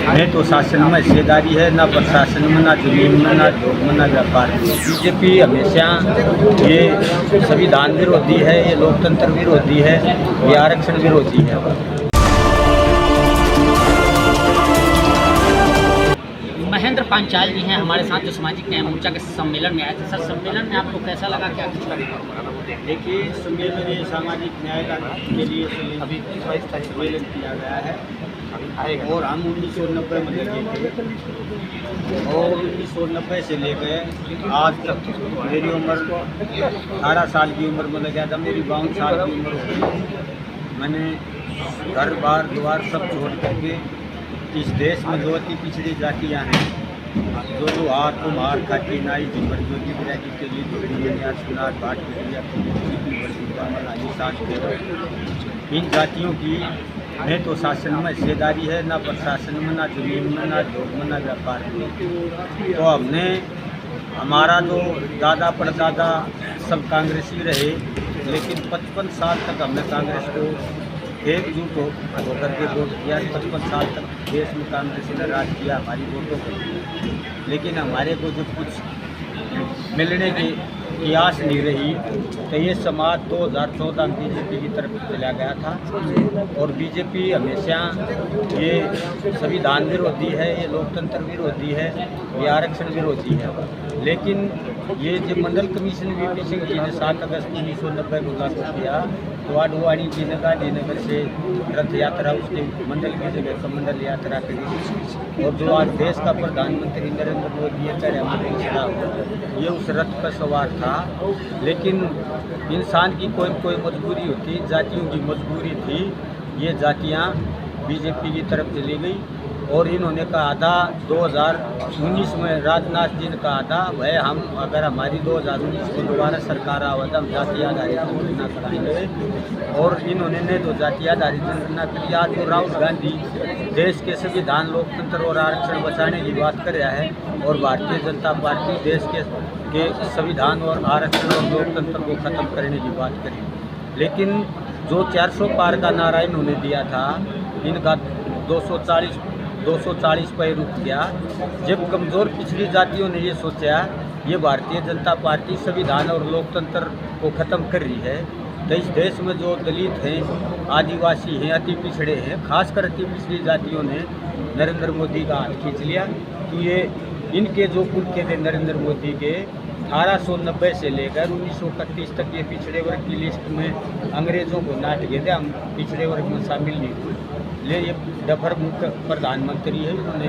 नहीं तो शासन में हिस्सेदारी है, ना प्रशासन में, ना जमीन में, ना उद्योग में, ना व्यापार में। बीजेपी हमेशा ये संविधान विरोधी है, ये लोकतंत्र विरोधी है, ये आरक्षण विरोधी है। महेंद्र पांचाल जी हैं हमारे साथ, जो सामाजिक न्याय मोर्चा के सम्मेलन में आए थे। सर, सम्मेलन में आपको कैसा लगा, क्या कुछ लगा? देखिए, सम्मेलन ये सामाजिक न्याय के लिए सम्मेलन किया गया है और हम 1990 में लगे थे और 1990 से लेकर आज तक मेरी उम्र 18 साल की उम्र में लगा था, मेरी 52 साल की उम्र हो गई। मैंने घर बार द्वार सब छोड़ करके इस देश में जो अति पिछड़ी जातियाँ हैं, जो हाथ कुम्हार खाटी नाई झुमर ज्योति विराजी के लिए जो सुनार भाट के लिए इन जातियों की नहीं तो शासन में हिस्सेदारी है, ना प्रशासन में, ना जमीन में, ना उद्योग में, ना व्यापार में। तो हमने हमारा जो दादा परदादा सब कांग्रेसी रहे, लेकिन 55 साल तक हमने कांग्रेस को एकजुट होकर के वोट किया। 55 साल तक देश में कांग्रेस ने राज किया हमारी वोटों को, लेकिन हमारे को जो कुछ मिलने की आस नहीं रही, तो ये समाज 2014 में बीजेपी की तरफ चला गया था। और बीजेपी हमेशा ये संविधान विरोधी है, ये लोकतंत्र विरोधी है, ये आरक्षण विरोधी है। लेकिन ये जो मंडल कमीशन वीपी सिंह जी ने 7 अगस्त 1990 को लागू किया, तो आडवाणी जी ने गांधीनगर से रथ यात्रा उसके मंडल की जगह मंडल यात्रा करी, और जो आज देश का प्रधानमंत्री नरेंद्र मोदी ये उस रथ पर सवार था। लेकिन इंसान की कोई मजबूरी होती, जातियों की मजबूरी थी। ये जातियाँ बीजेपी की तरफ चली गई और इन्होंने कहा था 2019 में, राजनाथ जी ने कहा था भाई हम अगर हमारी 2019 को दोबारा सरकार आवा तो हम जाति आधारित जनगणना कराएंगे। और इन्होंने तो जाति आधारित जनगणना करी। आज तो राहुल गांधी देश के संविधान, लोकतंत्र और आरक्षण बचाने की बात कर रहा है, और भारतीय जनता पार्टी देश के संविधान और आरक्षण और लोकतंत्र को ख़त्म करने की बात करी। लेकिन जो 400 पार का नारा इन्होंने दिया था, इनका 240 पर रुक गया। जब कमज़ोर पिछड़ी जातियों ने ये सोचा ये भारतीय जनता पार्टी संविधान और लोकतंत्र को ख़त्म कर रही है, तो इस देश में जो दलित हैं, आदिवासी हैं, अति पिछड़े हैं, खासकर अति पिछड़ी जातियों ने नरेंद्र मोदी का हाथ खींच लिया। तो ये इनके जो पुरखे थे नरेंद्र मोदी के, 1890 से लेकर 1931 तक ये पिछड़े वर्ग की लिस्ट में अंग्रेज़ों को नाट गए थे, हम पिछड़े वर्ग में शामिल नहीं हुए। ये डफर मुख्य प्रधानमंत्री है, उन्होंने